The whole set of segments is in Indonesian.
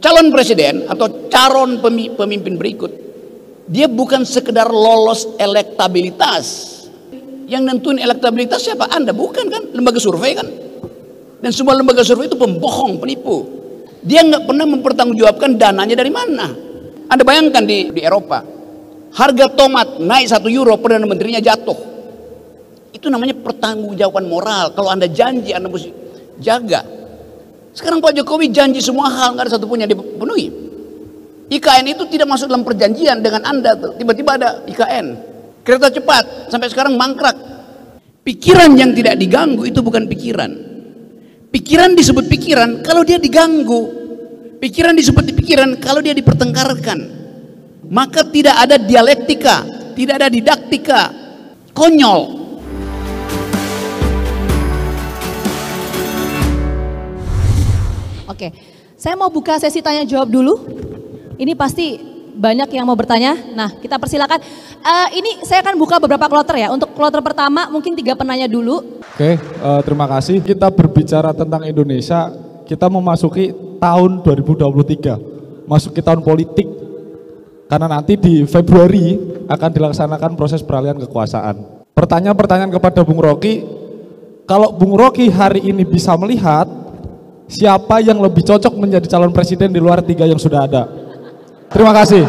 calon presiden atau calon pemimpin berikut, dia bukan sekedar lolos elektabilitas. Yang nentuin elektabilitas siapa? Anda, bukan kan? Lembaga survei kan? Dan semua lembaga survei itu pembohong, penipu. Dia nggak pernah mempertanggungjawabkan dananya dari mana. Anda bayangkan di Eropa, harga tomat naik 1 euro, Perdana Menterinya jatuh. Itu namanya pertanggungjawaban moral. Kalau Anda janji, Anda mesti jaga. Sekarang Pak Jokowi janji semua hal, nggak ada satupun yang dipenuhi. IKN itu tidak masuk dalam perjanjian dengan Anda tuh. Tiba-tiba ada IKN. Kereta cepat sampai sekarang mangkrak. Pikiran yang tidak diganggu itu bukan pikiran. Pikiran disebut pikiran kalau dia diganggu. Pikiran disebut pikiran kalau dia dipertengkarkan. Maka tidak ada dialektika, tidak ada didaktika. Konyol. Oke, saya mau buka sesi tanya jawab dulu. Ini pasti banyak yang mau bertanya. Nah, kita persilakan. Ini saya akan buka beberapa kloter ya. Untuk kloter pertama mungkin 3 penanya dulu. Oke, terima kasih. Kita berbicara tentang Indonesia, kita memasuki tahun 2023, masuki tahun politik. Karena nanti di Februari akan dilaksanakan proses peralihan kekuasaan. Pertanyaan kepada Bung Rocky, kalau Bung Rocky hari ini bisa melihat siapa yang lebih cocok menjadi calon presiden di luar 3 yang sudah ada? Terima kasih.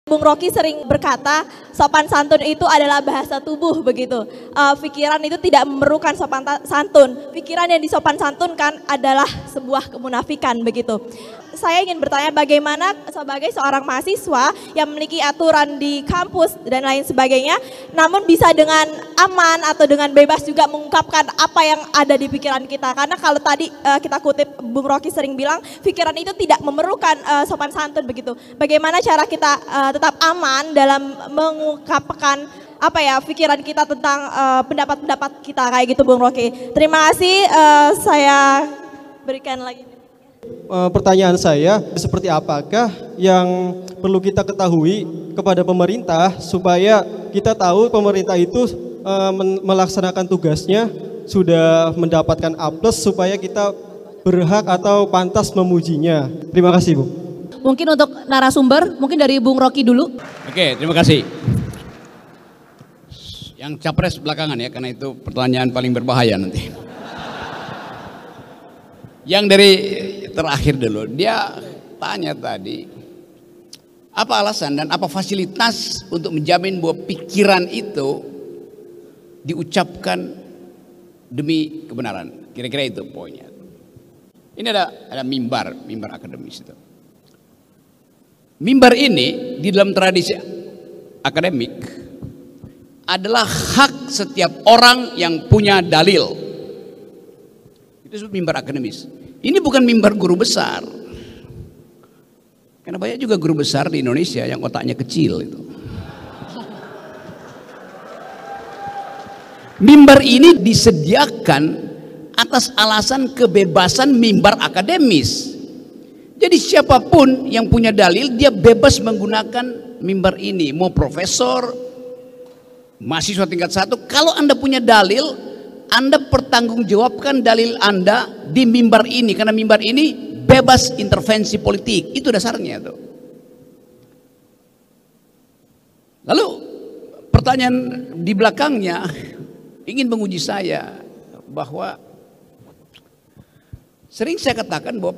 Bung Rocky sering berkata sopan santun itu adalah bahasa tubuh begitu. Pikiran itu tidak memerlukan sopan santun. Pikiran yang disopan santunkan adalah sebuah kemunafikan begitu. Saya ingin bertanya bagaimana sebagai seorang mahasiswa yang memiliki aturan di kampus dan lain sebagainya, namun bisa dengan aman atau dengan bebas juga mengungkapkan apa yang ada di pikiran kita. Karena kalau tadi kita kutip Bung Rocky sering bilang, pikiran itu tidak memerlukan sopan santun begitu. Bagaimana cara kita tetap aman dalam mengungkapkan apa ya pikiran kita tentang pendapat-pendapat kita kayak gitu Bung Rocky. Terima kasih, saya berikan lagi. Pertanyaan saya, seperti apakah yang perlu kita ketahui kepada pemerintah supaya kita tahu pemerintah itu melaksanakan tugasnya sudah mendapatkan A+ supaya kita berhak atau pantas memujinya. Terima kasih, Bu. Mungkin untuk narasumber, mungkin dari Bung Rocky dulu. Oke, terima kasih. Yang capres belakangan ya, karena itu pertanyaan paling berbahaya nanti. Yang dari terakhir dulu, dia tanya tadi, apa alasan dan apa fasilitas untuk menjamin bahwa pikiran itu diucapkan demi kebenaran. Kira-kira itu poinnya. Ini ada mimbar akademis itu. Mimbar ini di dalam tradisi akademik adalah hak setiap orang yang punya dalil. Itu disebut mimbar akademis. Ini bukan mimbar guru besar. Karena banyak juga guru besar di Indonesia yang otaknya kecil itu. Mimbar ini disediakan atas alasan kebebasan mimbar akademis. Jadi siapapun yang punya dalil dia bebas menggunakan mimbar ini. Mau profesor, mahasiswa tingkat 1, kalau Anda punya dalil, Anda pertanggungjawabkan dalil Anda di mimbar ini, karena mimbar ini bebas intervensi politik. Itu dasarnya tuh. Lalu pertanyaan di belakangnya ingin menguji saya bahwa sering saya katakan bahwa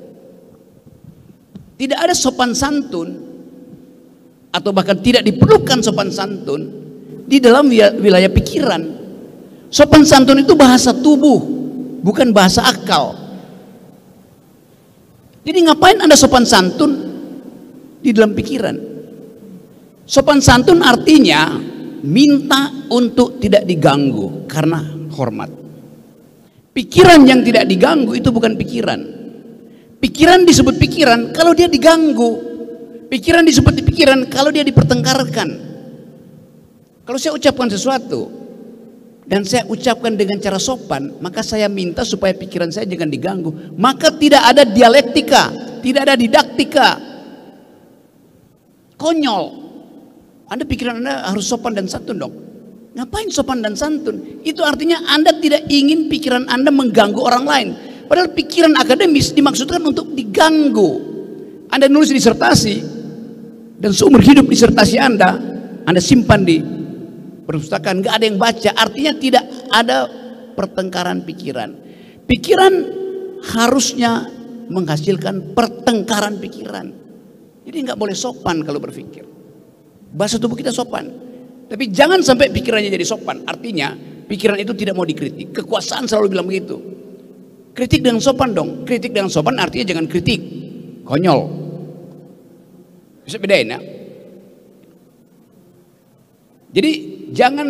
tidak ada sopan santun atau bahkan tidak diperlukan sopan santun di dalam wilayah pikiran. Sopan santun itu bahasa tubuh, bukan bahasa akal. Jadi ngapain Anda sopan santun di dalam pikiran? Sopan santun artinya minta untuk tidak diganggu karena hormat. Pikiran yang tidak diganggu itu bukan pikiran. Pikiran disebut pikiran kalau dia diganggu. Pikiran disebut pikiran kalau dia dipertengkarkan. Kalau saya ucapkan sesuatu dan saya ucapkan dengan cara sopan, maka saya minta supaya pikiran saya jangan diganggu. Maka tidak ada dialektika, tidak ada didaktika. Konyol. Anda pikiran Anda harus sopan dan santun dong. Ngapain sopan dan santun? Itu artinya Anda tidak ingin pikiran Anda mengganggu orang lain. Padahal pikiran akademis dimaksudkan untuk diganggu. Anda nulis disertasi dan seumur hidup disertasi Anda simpan di perpustakaan, nggak ada yang baca. Artinya tidak ada pertengkaran pikiran. Pikiran harusnya menghasilkan pertengkaran pikiran. Jadi nggak boleh sopan kalau berpikir. Bahasa tubuh kita sopan, tapi jangan sampai pikirannya jadi sopan. Artinya pikiran itu tidak mau dikritik. Kekuasaan selalu bilang begitu. Kritik dengan sopan dong. Kritik dengan sopan artinya jangan kritik konyol. Bisa bedain ya. Jadi jangan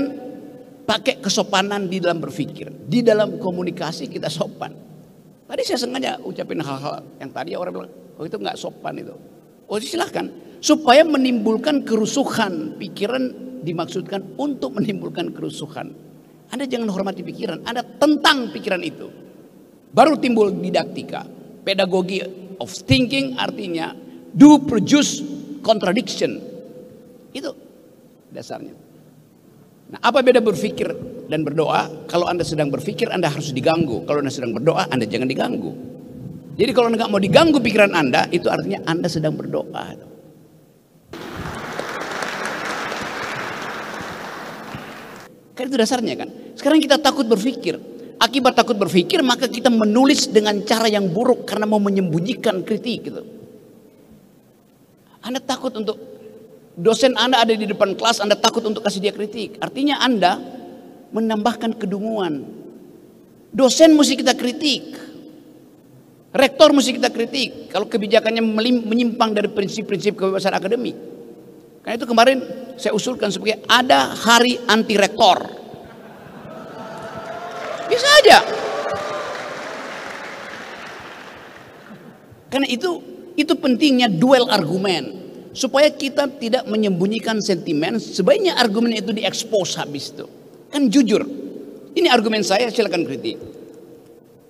pakai kesopanan di dalam berpikir. Di dalam komunikasi kita sopan. Tadi saya sengaja ucapin hal-hal yang tadi orang bilang, oh itu nggak sopan itu. Oh silahkan. Supaya menimbulkan kerusuhan. Pikiran dimaksudkan untuk menimbulkan kerusuhan. Anda jangan hormati pikiran, Anda tentang pikiran itu. Baru timbul didaktika. Pedagogi of thinking artinya do produce contradiction. Itu dasarnya. Nah, apa beda berpikir dan berdoa? Kalau Anda sedang berpikir, Anda harus diganggu. Kalau Anda sedang berdoa, Anda jangan diganggu. Jadi kalau Anda nggak mau diganggu pikiran Anda, itu artinya Anda sedang berdoa. Kan itu dasarnya kan. Sekarang kita takut berpikir. Akibat takut berpikir, maka kita menulis dengan cara yang buruk karena mau menyembunyikan kritik gitu. Anda takut untuk dosen Anda ada di depan kelas, Anda takut untuk kasih dia kritik. Artinya Anda menambahkan kedunguan. Dosen mesti kita kritik. Rektor mesti kita kritik. Kalau kebijakannya menyimpang dari prinsip-prinsip kebebasan akademik. Karena itu kemarin saya usulkan sebagai ada hari anti rektor. Bisa aja. Karena itu pentingnya duel argumen. Supaya kita tidak menyembunyikan sentimen, sebaiknya argumen itu diekspos habis itu. Kan jujur. Ini argumen saya, silakan kritik.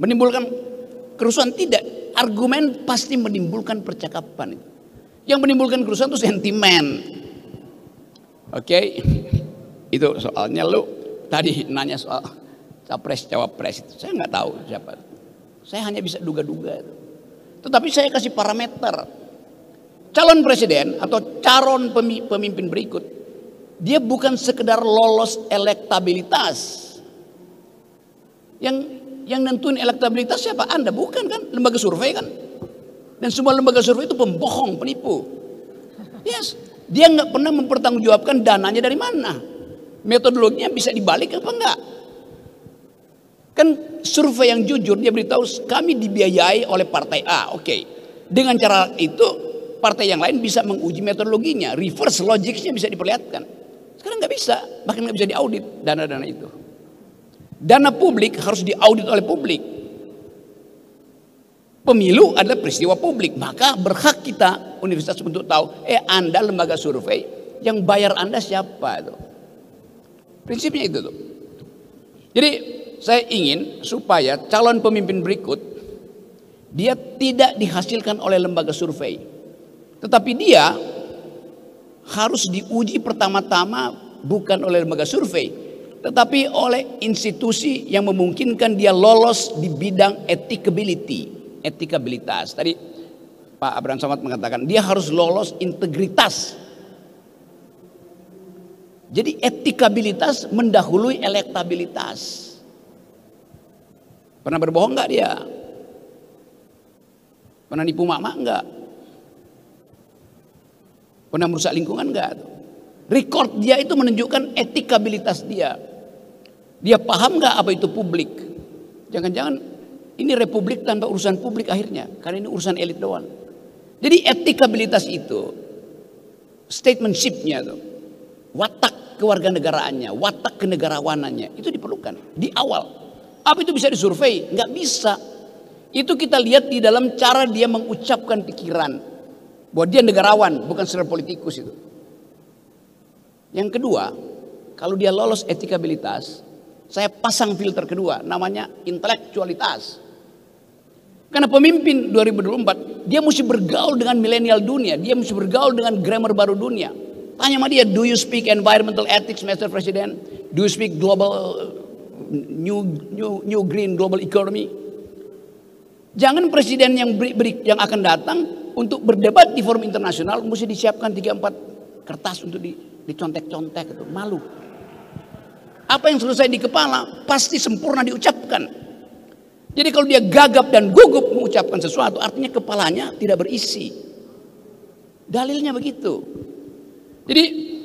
Menimbulkan kerusuhan tidak. Argumen pasti menimbulkan percakapan. Yang menimbulkan kerusuhan itu sentimen. Oke, itu soalnya lu tadi nanya soal capres cawapres itu, saya nggak tahu siapa. Saya hanya bisa duga-duga. Tetapi saya kasih parameter. Calon presiden atau calon pemimpin berikut, dia bukan sekedar lolos elektabilitas. Yang nentuin elektabilitas siapa? Anda bukan kan? Lembaga survei kan? Dan semua lembaga survei itu pembohong, penipu. Yes. Dia nggak pernah mempertanggungjawabkan dananya dari mana, metodologinya bisa dibalik apa enggak. Kan survei yang jujur dia beritahu kami dibiayai oleh partai A, oke. Dengan cara itu partai yang lain bisa menguji metodologinya, reverse logicsnya bisa diperlihatkan. Sekarang nggak bisa, bahkan nggak bisa diaudit dana-dana itu. Dana publik harus diaudit oleh publik. Pemilu adalah peristiwa publik, maka berhak kita universitas untuk tahu, Anda lembaga survei yang bayar Anda siapa itu. Prinsipnya itu tuh. Jadi saya ingin supaya calon pemimpin berikut dia tidak dihasilkan oleh lembaga survei, tetapi dia harus diuji pertama-tama bukan oleh lembaga survei, tetapi oleh institusi yang memungkinkan dia lolos di bidang etikabilitas. Tadi Pak Abraham Samad mengatakan dia harus lolos integritas. Jadi etikabilitas mendahului elektabilitas. Pernah berbohong nggak dia? Pernah nipu mak-mak nggak? Pernah merusak lingkungan nggak? Record dia itu menunjukkan etikabilitas dia. Dia paham nggak apa itu publik? Jangan-jangan ini republik tanpa urusan publik akhirnya, karena ini urusan elit doang. Jadi etikabilitas itu, statementship-nya tuh, watak kewarganegaraannya, watak kenegarawanannya, itu diperlukan di awal. Apa itu bisa disurvei? Nggak bisa. Itu kita lihat di dalam cara dia mengucapkan pikiran, bahwa dia negarawan, bukan sekedar politikus itu. Yang kedua, kalau dia lolos etikabilitas, saya pasang filter kedua, namanya intelektualitas. Karena pemimpin 2024, dia mesti bergaul dengan milenial dunia, dia mesti bergaul dengan grammar baru dunia. Tanya sama dia, do you speak environmental ethics, Mr. President? Do you speak global new green global economy? Jangan presiden yang akan datang untuk berdebat di forum internasional mesti disiapkan 3-4 kertas untuk dicontek-contek, itu malu. Apa yang selesai di kepala pasti sempurna diucapkan. Jadi kalau dia gagap dan gugup mengucapkan sesuatu, artinya kepalanya tidak berisi. Dalilnya begitu. Jadi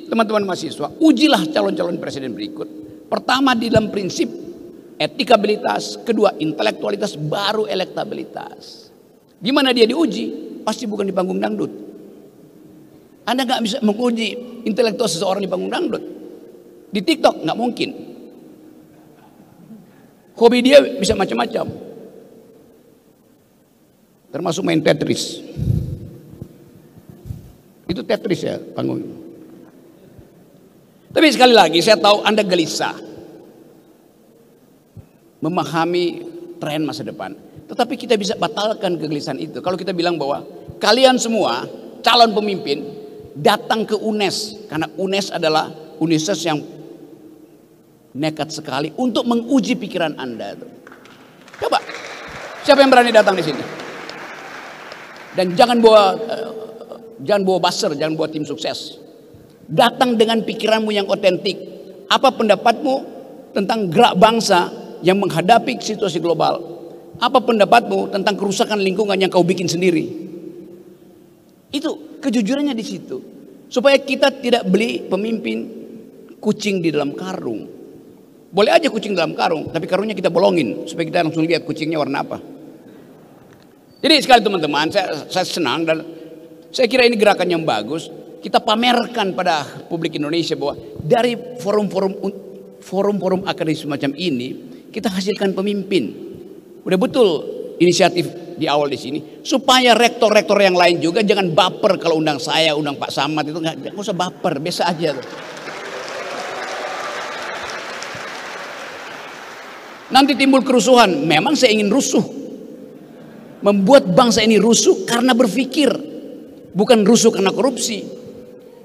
teman-teman mahasiswa, ujilah calon-calon presiden berikut. Pertama di dalam prinsip etikabilitas, kedua intelektualitas, baru elektabilitas. Di mana dia diuji? Pasti bukan di panggung dangdut. Anda nggak bisa menguji intelektual seseorang di panggung dangdut. Di TikTok nggak mungkin. Hobi dia bisa macam-macam, termasuk main Tetris. Itu Tetris ya panggung. Tapi sekali lagi saya tahu Anda gelisah memahami tren masa depan. Tetapi kita bisa batalkan kegelisahan itu kalau kita bilang bahwa kalian semua calon pemimpin datang ke UNES, karena UNES adalah universitas yang nekat sekali untuk menguji pikiran Anda. Coba, siapa yang berani datang di sini? Dan jangan bawa buzzer, jangan bawa tim sukses. Datang dengan pikiranmu yang otentik. Apa pendapatmu tentang gerak bangsa yang menghadapi situasi global? Apa pendapatmu tentang kerusakan lingkungan yang kau bikin sendiri? Itu kejujurannya di situ. Supaya kita tidak beli pemimpin kucing di dalam karung. Boleh aja kucing dalam karung, tapi karungnya kita bolongin supaya kita langsung lihat kucingnya warna apa. Jadi sekali teman-teman, saya senang dan saya kira ini gerakan yang bagus. Kita pamerkan pada publik Indonesia bahwa dari forum-forum akademis semacam ini kita hasilkan pemimpin. Udah betul inisiatif di awal di sini supaya rektor-rektor yang lain juga jangan baper kalau undang saya, undang Pak Samad itu nggak usah baper, biasa aja tuh. Nanti timbul kerusuhan. Memang saya ingin rusuh, membuat bangsa ini rusuh karena berpikir, bukan rusuh karena korupsi.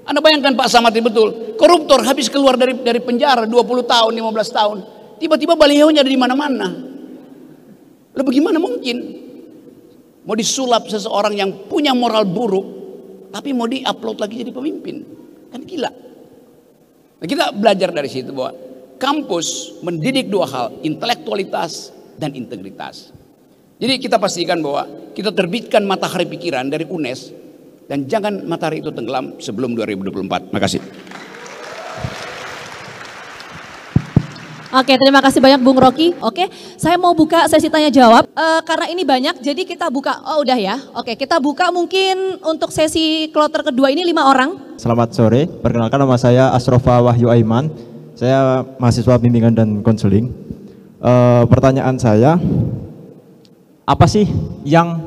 Anda bayangkan Pak Samad itu betul koruptor, habis keluar dari penjara 20 tahun, 15 tahun, tiba-tiba balihonya ada di mana-mana. Lalu bagaimana mungkin mau disulap seseorang yang punya moral buruk tapi mau di-upload lagi jadi pemimpin? Kan gila. Nah, kita belajar dari situ bahwa kampus mendidik dua hal, intelektualitas dan integritas. Jadi kita pastikan bahwa kita terbitkan matahari pikiran dari UNES dan jangan matahari itu tenggelam sebelum 2024. Makasih. Oke, terima kasih banyak Bung Rocky. Oke, saya mau buka sesi tanya jawab karena ini banyak, jadi kita buka. Oh udah ya. Oke, kita buka mungkin untuk sesi kloter kedua ini 5 orang. Selamat sore, perkenalkan nama saya Asrofa Wahyu Aiman. Saya mahasiswa bimbingan dan konseling. Pertanyaan saya, apa sih yang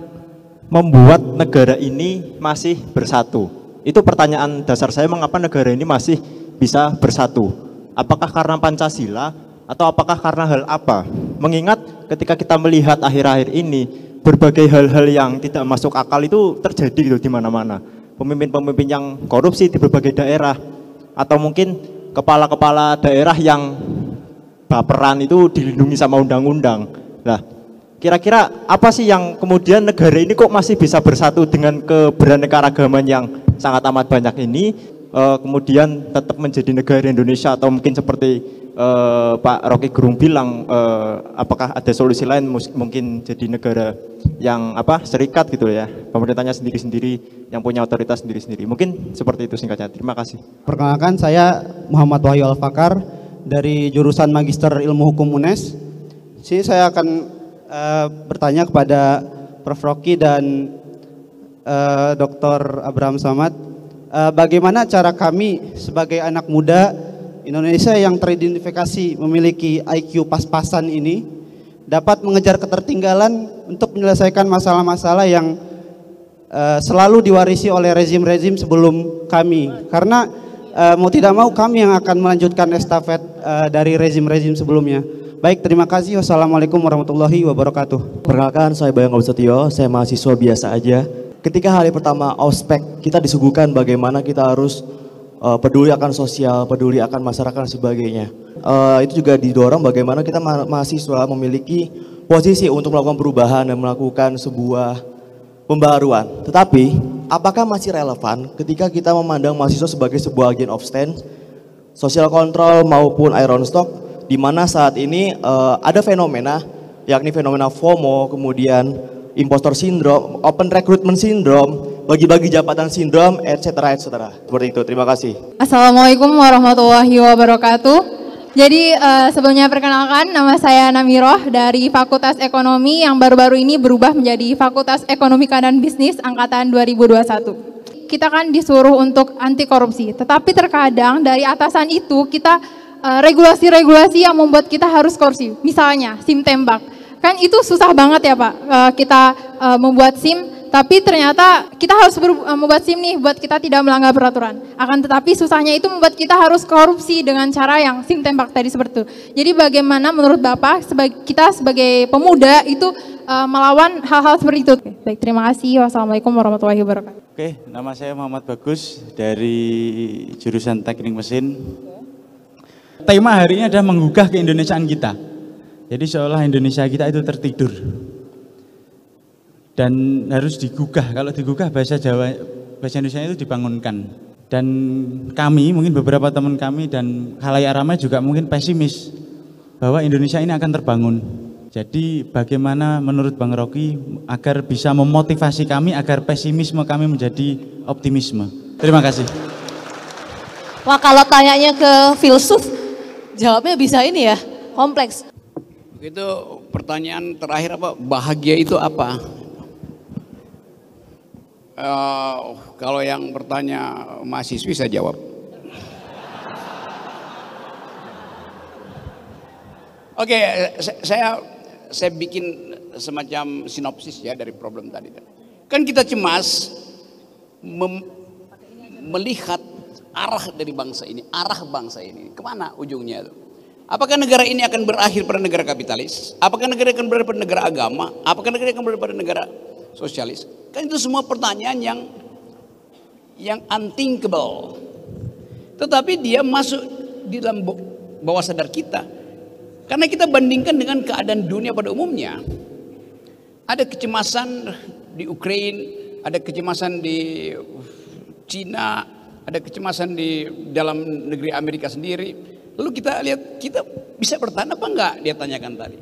membuat negara ini masih bersatu? Itu pertanyaan dasar saya, mengapa negara ini masih bisa bersatu? Apakah karena Pancasila atau apakah karena hal apa? Mengingat ketika kita melihat akhir-akhir ini berbagai hal-hal yang tidak masuk akal itu terjadi gitu di mana-mana. Pemimpin-pemimpin yang korupsi di berbagai daerah, atau mungkin kepala-kepala daerah yang baperan itu dilindungi sama undang-undang. Nah, kira-kira apa sih yang kemudian negara ini kok masih bisa bersatu dengan keberaneka-ragaman yang sangat amat banyak ini, kemudian tetap menjadi negara Indonesia, atau mungkin seperti Pak Rocky Gerung bilang, apakah ada solusi lain, mungkin jadi negara yang serikat gitu ya, pemerintahnya sendiri-sendiri, yang punya otoritas sendiri-sendiri. Mungkin seperti itu singkatnya. Terima kasih. Perkenalkan, saya Muhammad Wahyu Al-Fakar dari jurusan Magister Ilmu Hukum UNES. Sini saya akan bertanya kepada Prof. Rocky dan Dr. Abraham Samad, bagaimana cara kami sebagai anak muda Indonesia yang teridentifikasi memiliki IQ pas-pasan ini dapat mengejar ketertinggalan untuk menyelesaikan masalah-masalah yang selalu diwarisi oleh rezim-rezim sebelum kami, karena mau tidak mau kami yang akan melanjutkan estafet dari rezim-rezim sebelumnya. Baik, terima kasih. Wassalamualaikum warahmatullahi wabarakatuh. Perkenalkan, saya Bayang Setio, saya mahasiswa biasa aja. Ketika hari pertama ospek, kita disuguhkan bagaimana kita harus peduli akan sosial, peduli akan masyarakat dan sebagainya. Itu juga didorong bagaimana kita mahasiswa memiliki posisi untuk melakukan perubahan dan melakukan sebuah pembaharuan. Tetapi, apakah masih relevan ketika kita memandang mahasiswa sebagai sebuah agent of change, social control maupun iron stock, di mana saat ini ada fenomena, yakni fenomena FOMO, kemudian impostor syndrome, open recruitment syndrome, bagi-bagi jabatan sindrom, etc. Seperti itu. Terima kasih. Assalamualaikum warahmatullahi wabarakatuh. Jadi sebelumnya perkenalkan, nama saya Namiroh dari Fakultas Ekonomi yang baru-baru ini berubah menjadi Fakultas Ekonomika dan Bisnis angkatan 2021. Kita kan disuruh untuk anti korupsi, tetapi terkadang dari atasan itu kita regulasi-regulasi yang membuat kita harus korupsi. Misalnya SIM tembak, kan itu susah banget ya Pak, kita membuat SIM. Tapi ternyata kita harus membuat SIM nih buat kita tidak melanggar peraturan. Akan tetapi susahnya itu membuat kita harus korupsi dengan cara yang SIM tembak tadi seperti itu. Jadi bagaimana menurut Bapak kita sebagai pemuda itu melawan hal-hal seperti itu? Baik, terima kasih. Wassalamualaikum warahmatullahi wabarakatuh. Oke, nama saya Muhammad Bagus dari jurusan Teknik Mesin. Tema hari ini adalah menggugah keindonesiaan kita. Jadi seolah Indonesia kita itu tertidur. Dan harus digugah, kalau digugah bahasa Indonesia itu dibangunkan. Dan kami, mungkin beberapa teman kami dan khalayak ramai juga mungkin pesimis bahwa Indonesia ini akan terbangun. Jadi bagaimana menurut Bang Rocky agar bisa memotivasi kami agar pesimisme kami menjadi optimisme. Terima kasih. Wah, kalau tanyanya ke filsuf, jawabnya bisa ini ya, kompleks. Itu pertanyaan terakhir apa? Bahagia itu apa? Kalau yang bertanya mahasiswi saya jawab. Oke, saya bikin semacam sinopsis ya dari problem tadi. Kan kita cemas melihat arah dari bangsa ini, kemana ujungnya itu? Apakah negara ini akan berakhir pada negara kapitalis? Apakah negara akan berakhir pada negara agama? Apakah negara akan berakhir pada negara sosialis? Kan itu semua pertanyaan yang unthinkable. Tetapi dia masuk di dalam bawah sadar kita. Karena kita bandingkan dengan keadaan dunia pada umumnya. Ada kecemasan di Ukraina, ada kecemasan di Cina, ada kecemasan di dalam negeri Amerika sendiri. Lalu kita lihat, kita bisa bertahan apa enggak, dia tanyakan tadi.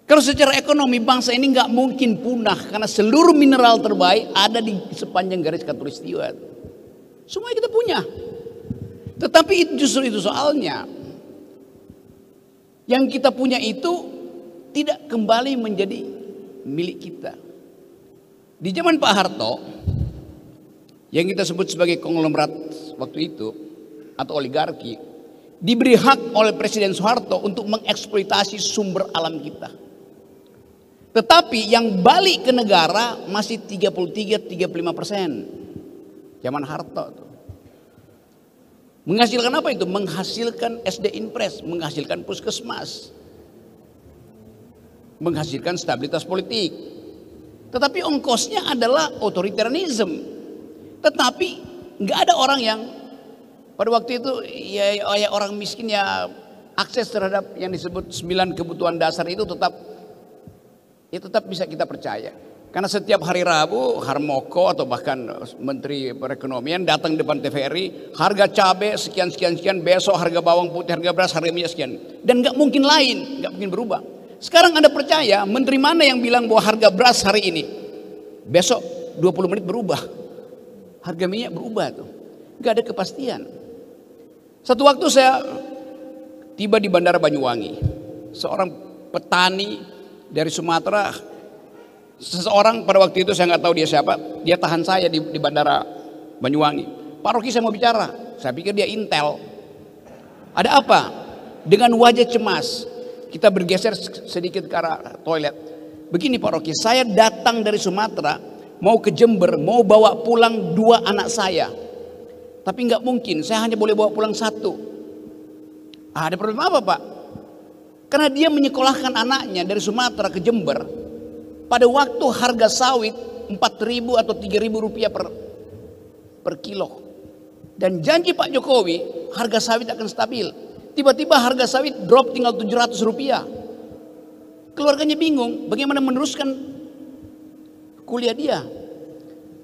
Kalau secara ekonomi bangsa ini nggak mungkin punah karena seluruh mineral terbaik ada di sepanjang garis khatulistiwa. Semua kita punya. Tetapi justru itu soalnya. Yang kita punya itu tidak kembali menjadi milik kita. Di zaman Pak Harto, yang kita sebut sebagai konglomerat waktu itu atau oligarki, diberi hak oleh Presiden Soeharto untuk mengeksploitasi sumber alam kita. Tetapi yang balik ke negara masih 33-35%. Zaman Harto tuh. Menghasilkan apa itu? Menghasilkan SD Impres, menghasilkan puskesmas, menghasilkan stabilitas politik. Tetapi ongkosnya adalah otoritarianism. Tetapi nggak ada orang yang pada waktu itu ya orang miskin ya akses terhadap yang disebut 9 kebutuhan dasar itu tetap bisa kita percaya. Karena setiap hari Rabu Harmoko atau bahkan Menteri Perekonomian datang depan TVRI, harga cabai sekian, besok harga bawang putih, harga beras, harga minyak sekian. Dan nggak mungkin lain, nggak mungkin berubah. Sekarang Anda percaya menteri mana yang bilang bahwa harga beras hari ini, besok 20 menit berubah, harga minyak berubah tuh, nggak ada kepastian. Satu waktu saya tiba di Bandara Banyuwangi, seorang petani dari Sumatera, seseorang pada waktu itu saya nggak tahu dia siapa, dia tahan saya di Bandara Banyuwangi. Pak Rocky, saya mau bicara. Saya pikir dia intel. Ada apa? Dengan wajah cemas, kita bergeser sedikit ke arah toilet. Begini Pak Rocky, saya datang dari Sumatera, mau ke Jember, mau bawa pulang 2 anak saya. Tapi nggak mungkin, saya hanya boleh bawa pulang 1. Ada problem apa Pak? Karena dia menyekolahkan anaknya dari Sumatera ke Jember pada waktu harga sawit 4.000 atau 3.000 rupiah per kilo. Dan janji Pak Jokowi harga sawit akan stabil. Tiba-tiba harga sawit drop tinggal 700 rupiah. Keluarganya bingung bagaimana meneruskan kuliah dia.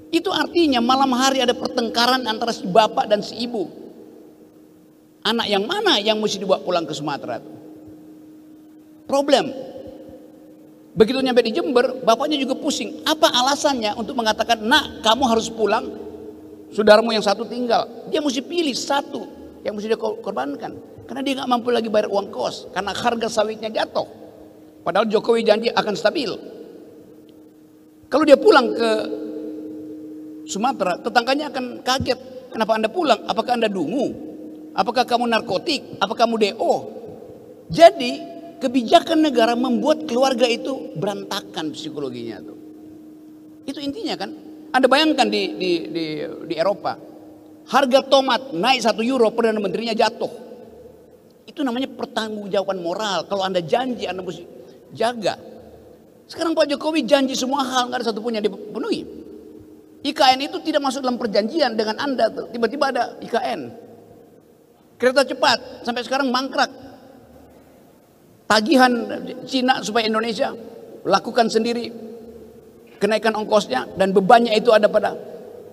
Itu artinya malam hari ada pertengkaran antara si bapak dan si ibu. Anak yang mana yang mesti dibawa pulang ke Sumatera? Problem. Begitu nyampe di Jember, bapaknya juga pusing. Apa alasannya untuk mengatakan, nak kamu harus pulang, saudaramu yang satu tinggal. Dia mesti pilih satu yang mesti dia korbankan. Karena dia nggak mampu lagi bayar uang kos. Karena harga sawitnya jatuh. Padahal Jokowi janji akan stabil. Kalau dia pulang ke Sumatera, tetangganya akan kaget. Kenapa Anda pulang? Apakah Anda dungu? Apakah kamu narkotik? Apakah kamu DO? Jadi kebijakan negara membuat keluarga itu berantakan psikologinya tuh. Itu intinya kan. Anda bayangkan di Eropa, harga tomat naik 1 euro, Perdana Menterinya jatuh. Itu namanya pertanggungjawaban moral. Kalau Anda janji, Anda mesti jaga. Sekarang Pak Jokowi janji semua hal, nggak ada satupun yang dipenuhi. IKN itu tidak masuk dalam perjanjian dengan Anda tuh. Tiba-tiba ada IKN. Kereta cepat sampai sekarang mangkrak. Tagihan Cina supaya Indonesia lakukan sendiri kenaikan ongkosnya, dan bebannya itu ada pada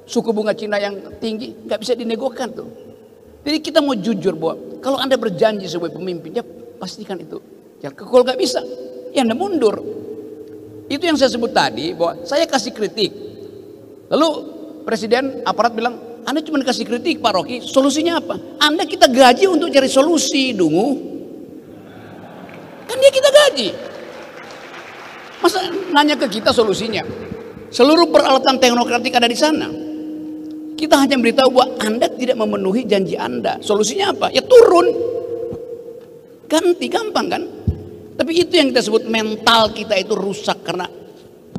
suku bunga Cina yang tinggi, nggak bisa dinegokan tuh. Jadi kita mau jujur bahwa kalau Anda berjanji sebagai pemimpin, ya pastikan itu. Ya kalau nggak bisa, ya Anda mundur. Itu yang saya sebut tadi, bahwa saya kasih kritik. Lalu Presiden aparat bilang, Anda cuma kasih kritik Pak Rocky, solusinya apa? Anda kita gaji untuk cari solusi, dungu. Kan dia kita gaji. Masa nanya ke kita solusinya? Seluruh peralatan teknokratik ada di sana. Kita hanya beritahu bahwa Anda tidak memenuhi janji Anda. Solusinya apa? Ya turun. Ganti, gampang kan? Tapi itu yang kita sebut mental kita itu rusak karena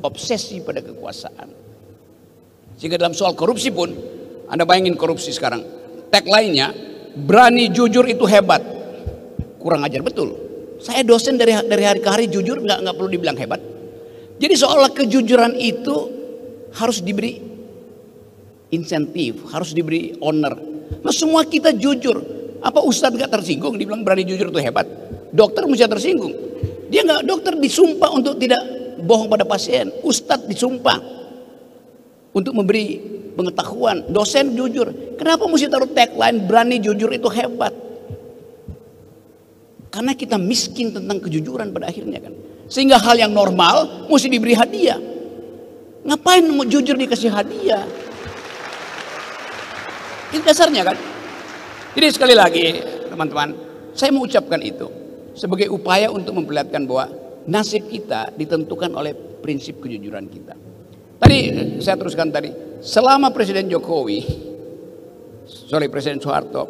obsesi pada kekuasaan. Sehingga dalam soal korupsi pun, Anda bayangin korupsi sekarang. Tagline-nya, berani jujur itu hebat. Kurang ajar betul. Saya dosen dari hari ke hari jujur, nggak perlu dibilang hebat. Jadi seolah kejujuran itu harus diberi insentif, harus diberi honor. Nah semua kita jujur. Apa Ustadz nggak tersinggung dibilang berani jujur itu hebat? Dokter mesti tersinggung. Dia nggak, dokter disumpah untuk tidak bohong pada pasien. Ustadz disumpah untuk memberi pengetahuan. Dosen jujur. Kenapa mesti taruh tagline berani jujur itu hebat? Karena kita miskin tentang kejujuran pada akhirnya kan. Sehingga hal yang normal mesti diberi hadiah. Ngapain mau jujur dikasih hadiah? Itu dasarnya kan. Jadi sekali lagi teman-teman, saya mau ucapkan itu sebagai upaya untuk memperlihatkan bahwa nasib kita ditentukan oleh prinsip kejujuran kita. Tadi saya teruskan tadi, selama Presiden Presiden Soeharto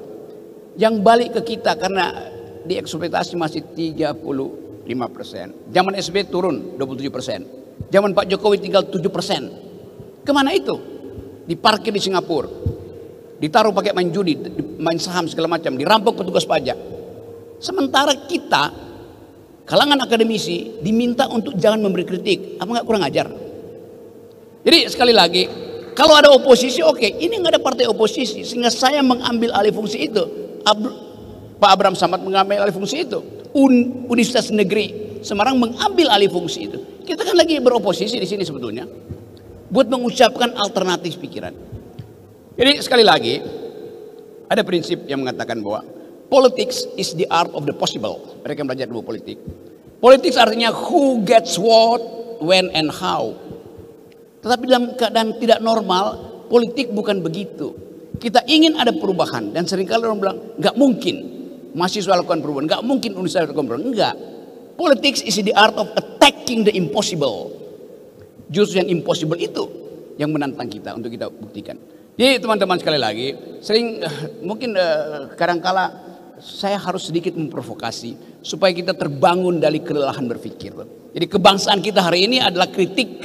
yang balik ke kita karena dieksploitasi masih 35%. Zaman SBY turun 27%. Zaman Pak Jokowi tinggal 7%. Kemana itu? Diparkir di Singapura. Ditaruh pakai main judi, main saham segala macam, dirampok petugas pajak. Sementara kita, kalangan akademisi, diminta untuk jangan memberi kritik. Apa nggak kurang ajar? Jadi sekali lagi, kalau ada oposisi oke, ini nggak ada partai oposisi, sehingga saya mengambil alih fungsi itu. Pak Abraham Samad mengambil alih fungsi itu. Universitas Negeri Semarang mengambil alih fungsi itu. Kita kan lagi beroposisi di sini sebetulnya, buat mengucapkan alternatif pikiran. Jadi sekali lagi, ada prinsip yang mengatakan bahwa politics is the art of the possible. Mereka belajar dulu politik. Politics artinya who gets what, when and how. Tetapi dalam keadaan tidak normal, politik bukan begitu. Kita ingin ada perubahan dan seringkali orang bilang nggak mungkin mahasiswa lakukan perubahan, nggak mungkin universitas lakukan perubahan. Enggak. Politics is the art of attacking the impossible. Justru yang impossible itu yang menantang kita untuk kita buktikan. Jadi teman-teman sekali lagi, sering mungkin kadangkala saya harus sedikit memprovokasi supaya kita terbangun dari kelelahan berpikir. Jadi kebangsaan kita hari ini adalah kritik.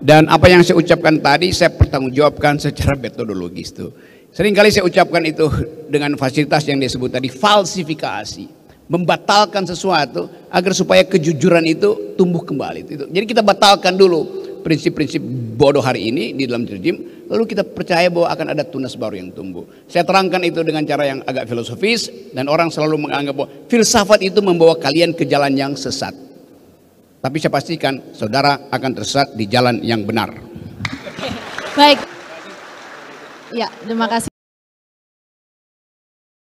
Dan apa yang saya ucapkan tadi saya pertanggungjawabkan secara metodologis tuh. Seringkali saya ucapkan itu dengan fasilitas yang disebut tadi falsifikasi, membatalkan sesuatu agar supaya kejujuran itu tumbuh kembali. Jadi kita batalkan dulu prinsip-prinsip bodoh hari ini di dalam rejim, lalu kita percaya bahwa akan ada tunas baru yang tumbuh. Saya terangkan itu dengan cara yang agak filosofis, dan orang selalu menganggap bahwa filsafat itu membawa kalian ke jalan yang sesat. Tapi saya pastikan saudara akan tersesat di jalan yang benar. Baik. Ya, terima kasih.